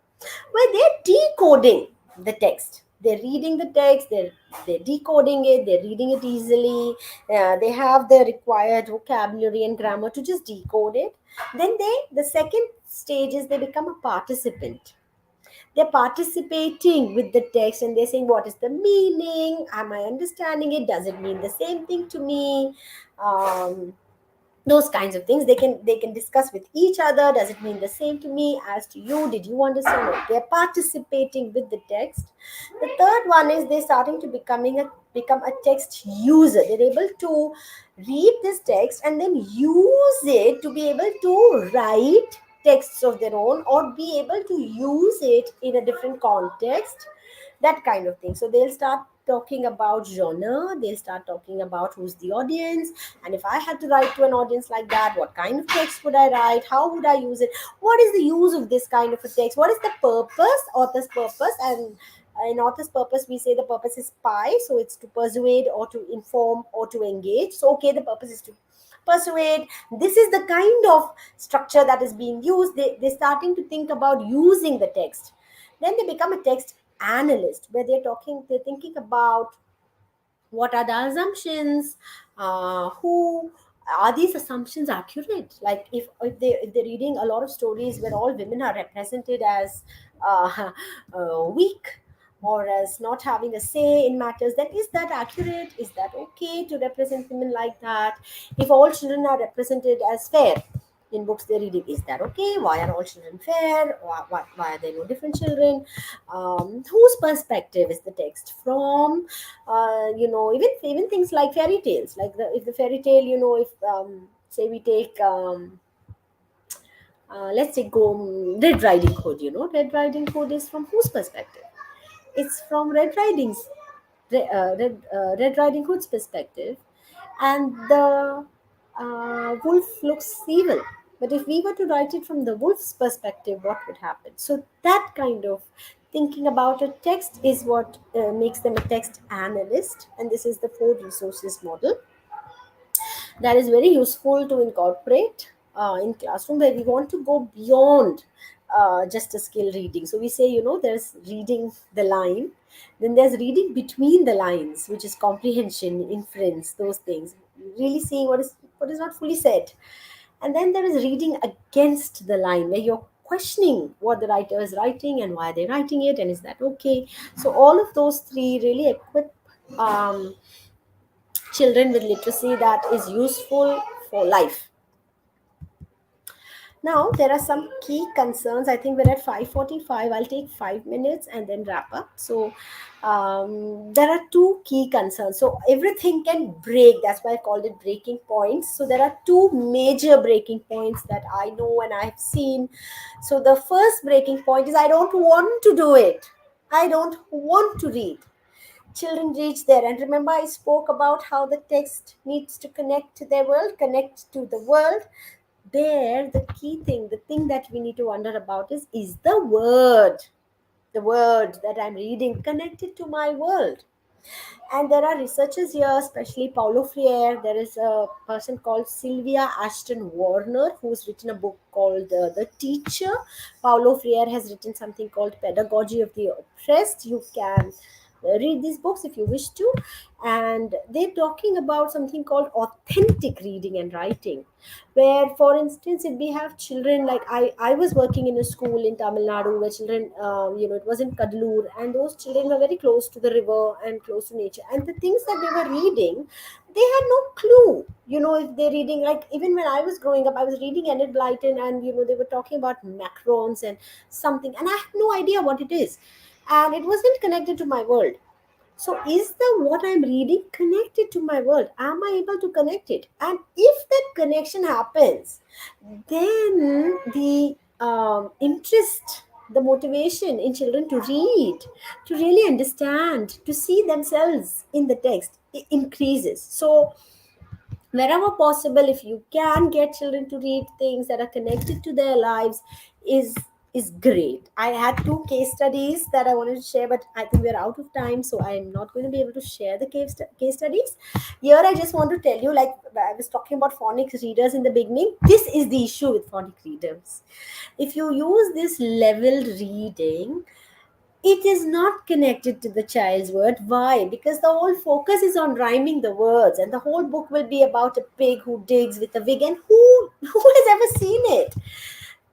where they're decoding the text. They're reading the text, they're decoding it, they're reading it easily. They have the required vocabulary and grammar to just decode it. Then the second stage is they become a participant. They're participating with the text and they're saying, what is the meaning? Am I understanding it? Does it mean the same thing to me? um, those kinds of things they can discuss with each other. Does it mean the same to me as to you? Did you understand it? They're participating with the text. The third one is they're starting to become a text user. They're able to read this text and then use it to be able to write texts of their own, or be able to use it in a different context, that kind of thing. So they'll start talking about genre, they'll start talking about who's the audience, and if I had to write to an audience like that, what kind of text would I write, how would I use it, what is the use of this kind of a text, what is the purpose, author's purpose. And in author's purpose, we say the purpose is pi, so it's to persuade or to inform or to engage. So okay, the purpose is to persuade. This is the kind of structure that is being used. They're starting to think about using the text. Then they become a text analyst, where they're thinking about what are the assumptions, who are these assumptions accurate. Like if they're reading a lot of stories where all women are represented as weak, or as not having a say in matters, then is that accurate? Is that okay to represent women like that? If all children are represented as fair, In books they're reading, is that okay? Why are all children fair? Why are there no different children? Whose perspective is the text from? Even things like fairy tales, like if the fairy tale, if say we take let's say go Red Riding Hood. Red Riding Hood is from whose perspective? It's from Red Riding Hood's perspective, and the wolf looks evil. But if we were to write it from the wolf's perspective, what would happen? So that kind of thinking about a text is what makes them a text analyst, and this is the four resources model that is very useful to incorporate in classroom, where we want to go beyond just a skill reading. So we say, there's reading the line, then there's reading between the lines, which is comprehension, inference, those things, really seeing what is not fully said. And then there is reading against the line, where you're questioning what the writer is writing and why they're writing it, and is that okay. So all of those three really equip children with literacy that is useful for life. Now, there are some key concerns. I think we're at 5:45. I'll take 5 minutes and then wrap up. So, there are two key concerns. So, everything can break. That's why I called it breaking points. So, there are two major breaking points that I know and I've seen. So, the first breaking point is I don't want to do it. I don't want to read. Children reach there, and remember I spoke about how the text needs to connect to their world, connect to the world. There, the key thing, the thing that we need to wonder about is the word that I'm reading connected to my world. And there are researchers here, especially Paulo Freire. There is a person called Sylvia Ashton Warner who's written a book called The Teacher. Paulo Freire has written something called Pedagogy of the Oppressed. You can read these books if you wish to. And they're talking about something called authentic reading and writing, where, for instance, if we have children, like I was working in a school in Tamil Nadu where children, it was in Kadalur, and those children were very close to the river and close to nature, and the things that they were reading, they had no clue. If they're reading, like, even when I was growing up, I was reading Enid Blyton, and they were talking about macarons and something, and I had no idea what it is, and it wasn't connected to my world. So is the what I'm reading connected to my world? Am I able to connect it? And if that connection happens, then the interest, the motivation in children to read, to really understand, to see themselves in the text, increases. So wherever possible, if you can get children to read things that are connected to their lives, is is great. I had two case studies that I wanted to share, but I think we're out of time, so I'm not going to be able to share the case studies here. I just want to tell you, like I was talking about phonics readers in the beginning, this is the issue with phonic readers. If you use this level reading, it is not connected to the child's word. Why? Because the whole focus is on rhyming the words, and the whole book will be about a pig who digs with a wig, and who has ever seen it?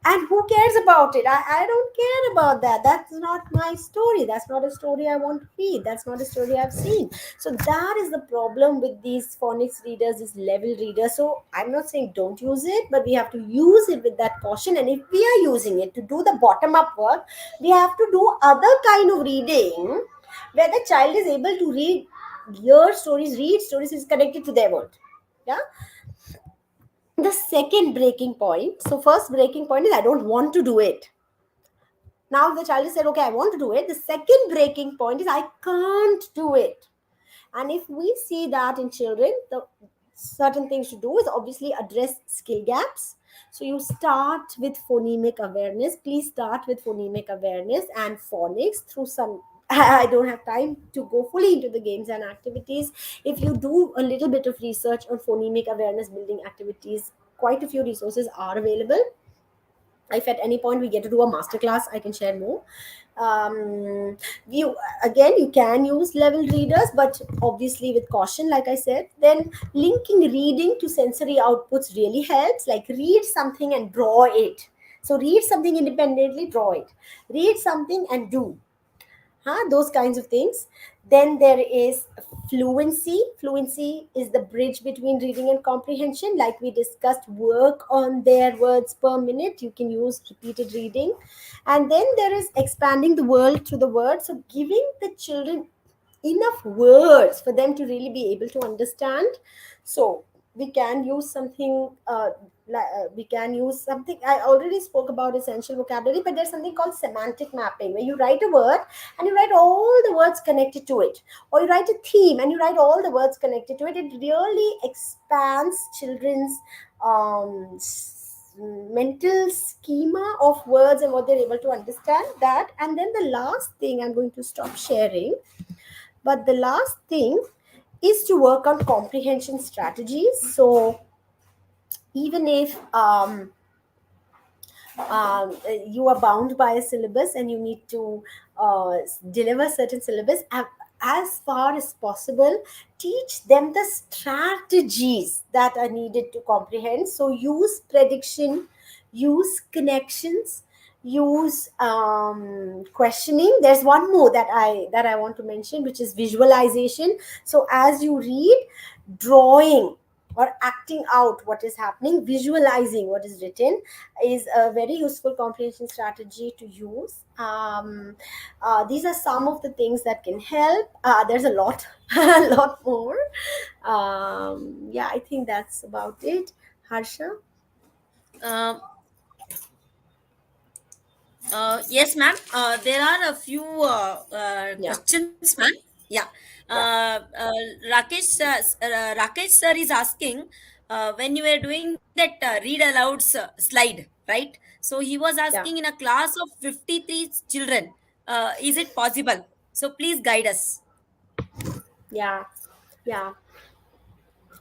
And who cares about it? I don't care about that. That's not my story. That's not a story I want to read. That's not a story I've seen. So that is the problem with these phonics readers, these level readers. So I'm not saying don't use it, but we have to use it with that caution. And if we are using it to do the bottom up work, we have to do other kind of reading where the child is able to read stories is connected to their world. Yeah. The second breaking point, so first breaking point is I don't want to do it. Now the child has said, okay, I want to do it. The second breaking point is I can't do it. And if we see that in children, the certain things to do is obviously address skill gaps. So you start with phonemic awareness. Please start with phonemic awareness and phonics through some. I don't have time to go fully into the games and activities. If you do a little bit of research on phonemic awareness building activities, quite a few resources are available. If at any point we get to do a masterclass, I can share more. You again, you can use level readers, but obviously with caution, like I said. Then linking reading to sensory outputs really helps. Like read something and draw it. So read something independently, draw it. Read something and do those kinds of things. Then there is Fluency is the bridge between reading and comprehension. Like we discussed, work on their words per minute. You can use repeated reading. And then there is expanding the world through the words. So giving the children enough words for them to really be able to understand. So we can use something we can use something. I already spoke about essential vocabulary, but there's something called semantic mapping, where you write a word and you write all the words connected to it, or you write a theme and you write all the words connected to it. It really expands children's mental schema of words and what they're able to understand that. And then the last thing, I'm going to stop sharing, but the last thing is to work on comprehension strategies. So even if you are bound by a syllabus and you need to deliver certain syllabus, as far as possible, teach them the strategies that are needed to comprehend. So use prediction, use connections, use questioning. There's one more that I want to mention, which is visualization. So as you read, drawing or acting out what is happening, visualizing what is written, is a very useful comprehension strategy to use. These are some of the things that can help. There's a lot, a lot more. Yeah, I think that's about it. Harsha? Uh, yes, ma'am. There are a few Yeah, questions, ma'am. Yeah. yeah, Rakesh sir is asking, when you were doing that read alouds slide, right? So he was yeah, asking, in a class of 53 children, is it possible? So please guide us. yeah, yeah.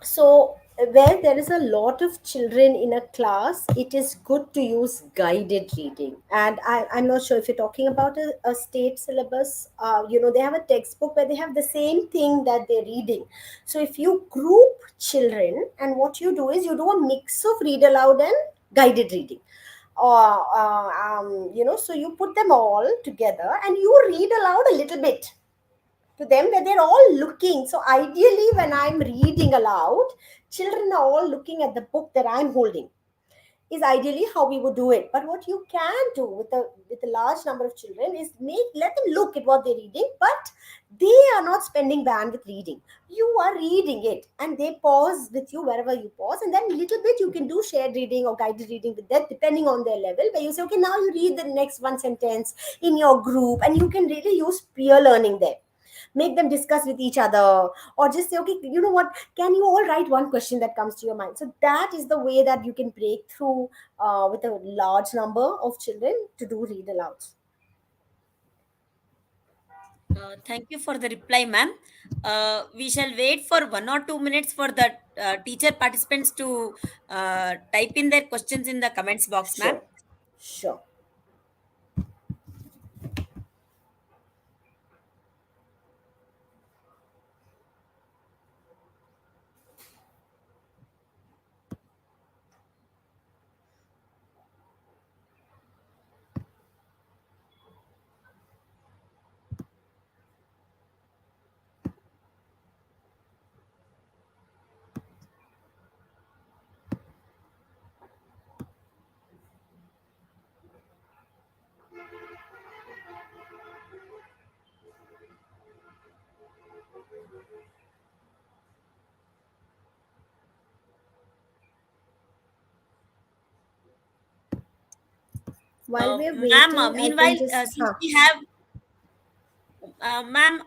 So where there is a lot of children in a class, it is good to use guided reading. And I'm not sure if you're talking about a state syllabus. They have a textbook where they have the same thing that they're reading. So if you group children, and what you do is you do a mix of read aloud and guided reading, so you put them all together and you read aloud a little bit to them, where they're all looking. So ideally, when I'm reading aloud, children are all looking at the book that I'm holding, is ideally how we would do it. But what you can do with a large number of children is let them look at what they're reading, but they are not spending bandwidth reading. You are reading it and they pause with you wherever you pause, and then a little bit you can do shared reading or guided reading with them depending on their level, where you say, okay, now you read the next one sentence in your group, and you can really use peer learning there. Make them discuss with each other, or just say, okay, you know what, can you all write one question that comes to your mind? So that is the way that you can break through with a large number of children to do read alouds. Thank you for the reply, ma'am. We shall wait for 1 or 2 minutes for the teacher participants to type in their questions in the comments box, ma'am. Sure, sure. While we're Ma'am, waiting, I can meanwhile, just since we have, ma'am,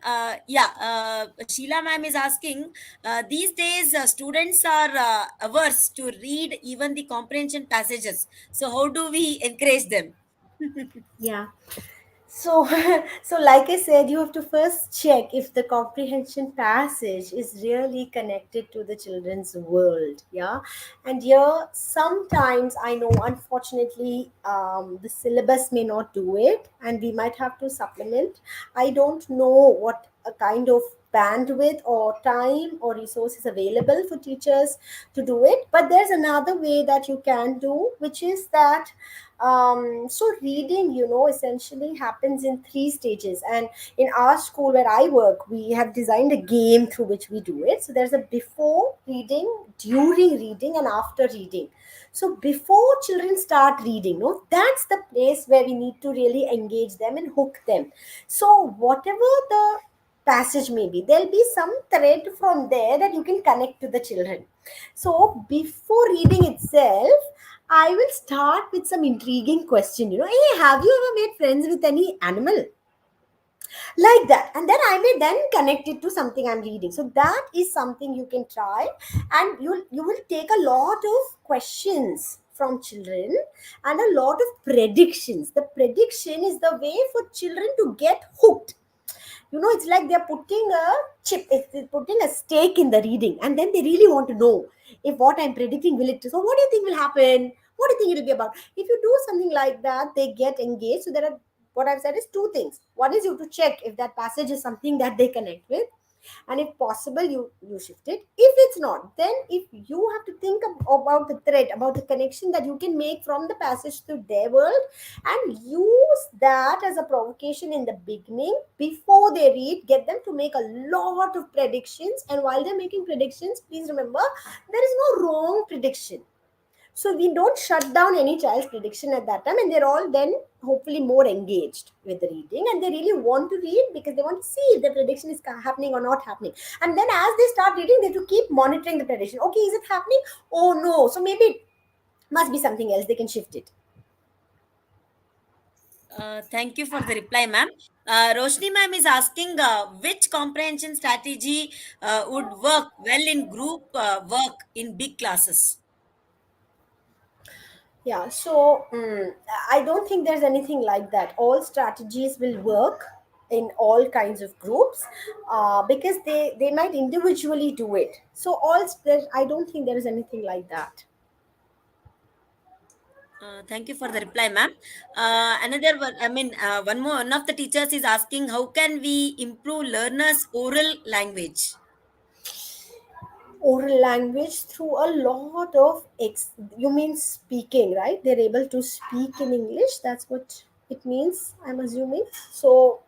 yeah, Sheila ma'am is asking, these days students are averse to read even the comprehension passages. So, how do we encourage them? yeah. So, so like I said, you have to first check if the comprehension passage is really connected to the children's world. Yeah. And here, sometimes I know, unfortunately, the syllabus may not do it, and we might have to supplement. I don't know what a kind of bandwidth or time or resources available for teachers to do it. But there's another way that you can do, which is that So reading, essentially happens in three stages. And in our school where I work, we have designed a game through which we do it. So there's a before reading, during reading, and after reading. So before children start reading, no, that's the place where we need to really engage them and hook them. So whatever the passage may be, there'll be some thread from there that you can connect to the children. So before reading itself, I will start with some intriguing question. Hey, have you ever made friends with any animal? Like that. And then I may then connect it to something I'm reading. So that is something you can try. And you will take a lot of questions from children and a lot of predictions. The prediction is the way for children to get hooked. It's like they're putting a chip, they're putting a stake in the reading, and then they really want to know if what I'm predicting will it. So what do you think will happen? What do you think it'll be about? If you do something like that, they get engaged. So there are, what I've said is two things. One is you have to check if that passage is something that they connect with, and if possible you shift it. If it's not, then if you have to think about the thread, about the connection that you can make from the passage to their world, and use that as a provocation in the beginning before they read, get them to make a lot of predictions. And while they're making predictions, please remember, there is no wrong prediction. So we don't shut down any child's prediction at that time, and they're all then hopefully more engaged with the reading, and they really want to read because they want to see if the prediction is happening or not happening. And then as they start reading, they have to keep monitoring the prediction. Okay, is it happening? Oh no, so maybe it must be something else. They can shift it. Thank you for the reply, ma'am. Roshni ma'am is asking which comprehension strategy would work well in group work in big classes. Yeah, so I don't think there's anything like that. All strategies will work in all kinds of groups, because they might individually do it. So I don't think there is anything like that. Thank you for the reply, ma'am. Another one, one more. One of the teachers is asking, how can we improve learners' oral language? Oral language through a lot of you mean speaking, right? They're able to speak in English. That's what it means, I'm assuming. So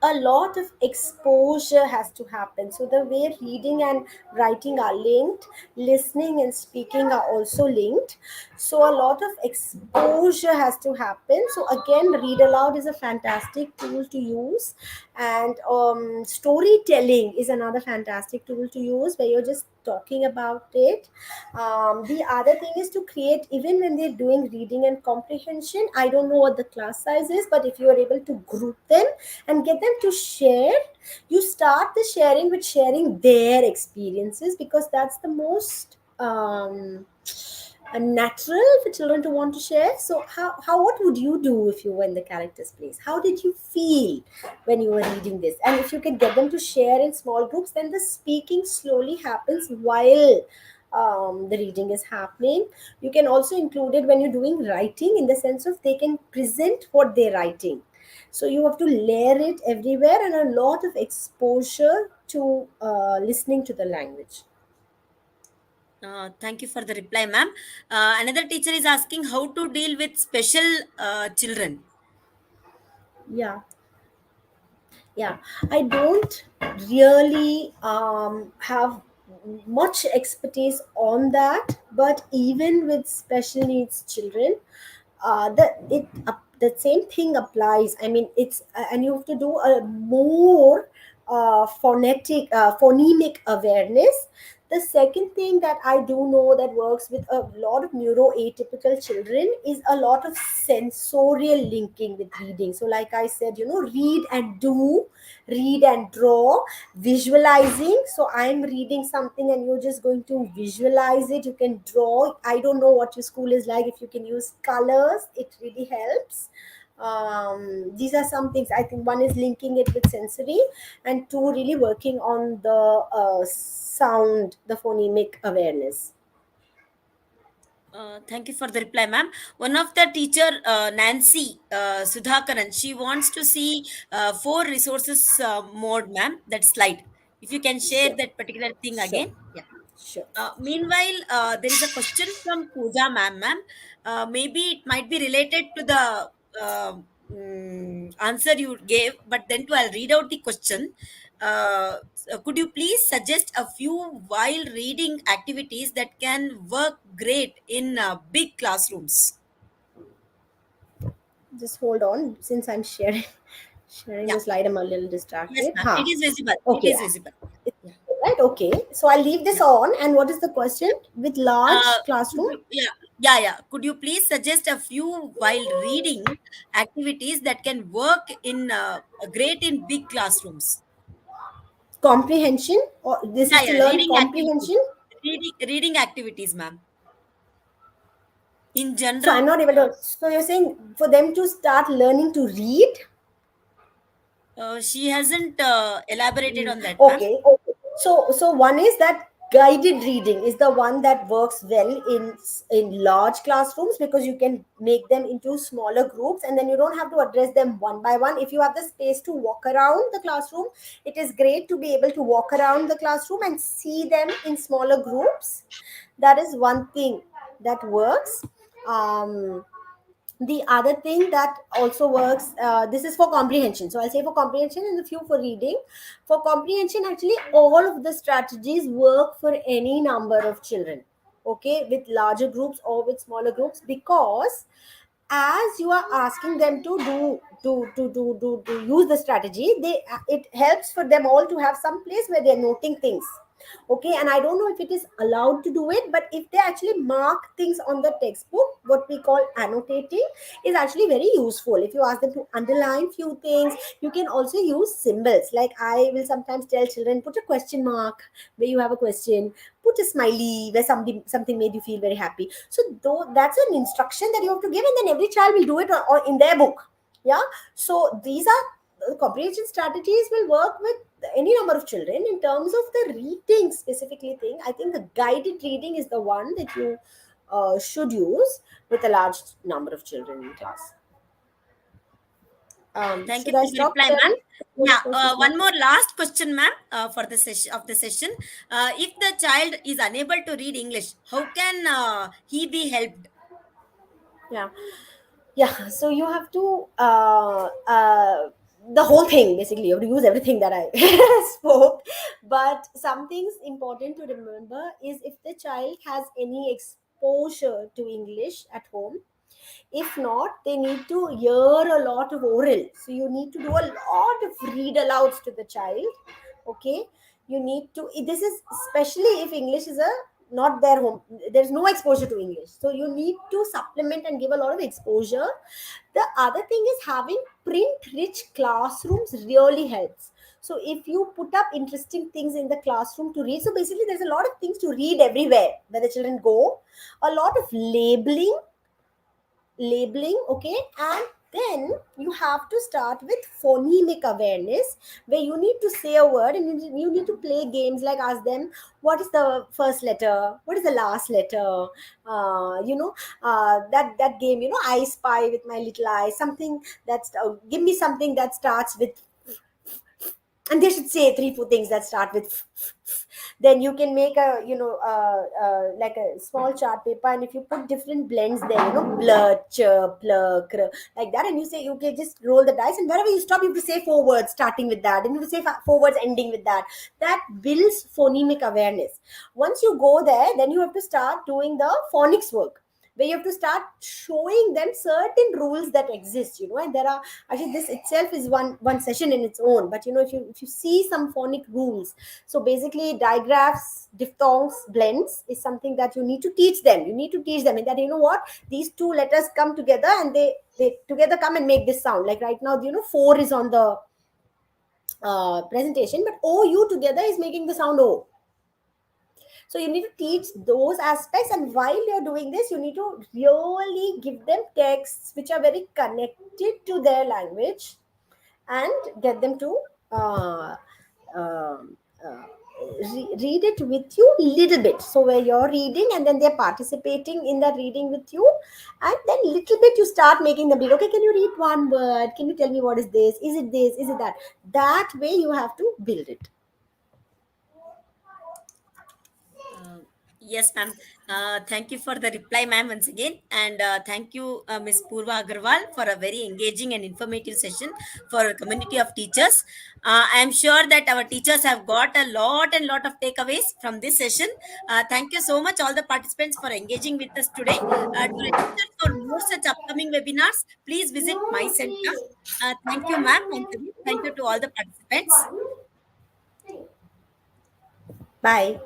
a lot of exposure has to happen. So the way reading and writing are linked, listening and speaking are also linked. So a lot of exposure has to happen. So again, read aloud is a fantastic tool to use, and storytelling is another fantastic tool to use where you're just talking about it. The other thing is to create, even when they're doing reading and comprehension, I don't know what the class size is, but if you are able to group them and get them to share, you start the sharing with sharing their experiences, because that's the most natural for children to want to share. So how what would you do if you were in the character's place? How did you feel when you were reading this? And if you can get them to share in small groups, then the speaking slowly happens while the reading is happening. You can also include it when you're doing writing, in the sense of they can present what they're writing. So you have to layer it everywhere, and a lot of exposure to listening to the language. Thank you for the reply, ma'am. Another teacher is asking how to deal with special children. Yeah, yeah. I don't really have much expertise on that, but even with special needs children, the same thing applies. I mean, it's and you have to do a more phonemic awareness. The second thing that I do know that works with a lot of neuroatypical children is a lot of sensorial linking with reading. So like I said, read and do, read and draw, visualizing. So I'm reading something and you're just going to visualize it. You can draw. I don't know what your school is like. If you can use colors, it really helps. These are some things. I think one is linking it with sensory, and two, really working on the sound, the phonemic awareness. Thank you for the reply, ma'am. One of the teacher, Nancy Sudhakaran, she wants to see four resources mode, ma'am. That slide. If you can share Sure. that particular thing Sure. again, yeah. Sure. Meanwhile, there is a question from Pooja ma'am. Maybe it might be related to the answer you gave, but then I'll read out the question. Could you please suggest a few while reading activities that can work great in big classrooms? Just hold on, since I'm sharing sharing Yeah. the slide. I'm a little Yes, distracted. ma'am. It Ha. is visible. It Okay. is visible. It's right. Okay. So I'll leave this Yeah. on. And what is the question? With large Could classroom, you, yeah. Could you please suggest a few while reading activities that can work in great in big classrooms? comprehension, or this is to learn Reading activities. comprehension. Reading activities, ma'am. In So general, I'm not able to. So you're saying for them to start learning to read? she hasn't elaborated on that, ma'am. Okay. So one is that guided reading is the one that works well in large classrooms, because you can make them into smaller groups, and then you don't have to address them one by one. If you have the space to walk around the classroom, it is great to be able to walk around the classroom and see them in smaller groups. That is one thing that works. The other thing that also works, this is for comprehension, so I'll say for comprehension and a few for reading. For comprehension, actually all of the strategies work for any number of children, okay, with larger groups or with smaller groups, because as you are asking them to to use the strategy, they it helps for them all to have some place where they're noting things. Okay, and I don't know if it is allowed to do it, but if they actually mark things on the textbook, what we call annotating, is actually very useful. If you ask them to underline few things, you can also use symbols. Like I will sometimes tell children, put a question mark where you have a question, put a smiley where something made you feel very happy. So though that's an instruction that you have to give, and then every child will do it in their book. Yeah. So these are comprehension strategies will work with any number of children. In terms of the reading specifically thing, I think the guided reading is the one that you should use with a large number of children in class. Thank you Should I for the stop reply, ma'am. sharing? More Yeah, questions, ma'am? one more last question, ma'am, for the session of the session. If the child is unable to read English, how can he be helped? Yeah. Yeah, so you have to the whole thing, basically you have to use everything that I spoke. But some things important to remember is, if the child has any exposure to English at home, if not, they need to hear a lot of oral. So you need to do a lot of read alouds to the child. Okay, you need to. This is especially if English is a not their home. There's no exposure to English, so you need to supplement and give a lot of exposure. The other thing is, having print-rich classrooms really helps. So if you put up interesting things in the classroom to read, so basically there's a lot of things to read everywhere where the children go. A lot of labeling, okay, and then you have to start with phonemic awareness, where you need to say a word, and you need to play games, like ask them, what is the first letter, what is the last letter, that game, I spy with my little eye, something that's give me something that starts with, and they should say three four things that start with then you can make a like a small chart paper, and if you put different blends there, blur, chirp, plur, like that, and you say, you can just roll the dice, and wherever you stop, you have to say four words starting with that, and you have to say four words ending with that. That builds phonemic awareness. Once you go there, then you have to start doing the phonics work, where you have to start showing them certain rules that exist, and there are, actually, this itself is one session in its own. But if you see some phonic rules, so basically digraphs, diphthongs, blends is something that you need to teach them. You need to teach them, and that, what, these two letters come together, and they together come and make this sound. Like right now, four is on the presentation, but ou together is making the sound o. So you need to teach those aspects, and while you're doing this, you need to really give them texts which are very connected to their language, and get them to uh, um, uh, read it with you little bit. So where you're reading, and then they're participating in that reading with you, and then little bit you start making them read. Okay, can you read one word? Can you tell me what is this? Is it this? Is it that? That way you have to build it. Yes, ma'am. Thank you for the reply, ma'am, once again. And thank you, Ms. Purva Agarwal, for a very engaging and informative session for a community of teachers. I am sure that our teachers have got a lot and lot of takeaways from this session. Thank you so much, all the participants, for engaging with us today. To register for more such upcoming webinars, please visit my center. Thank you, ma'am. Once again, thank you to all the participants. Bye.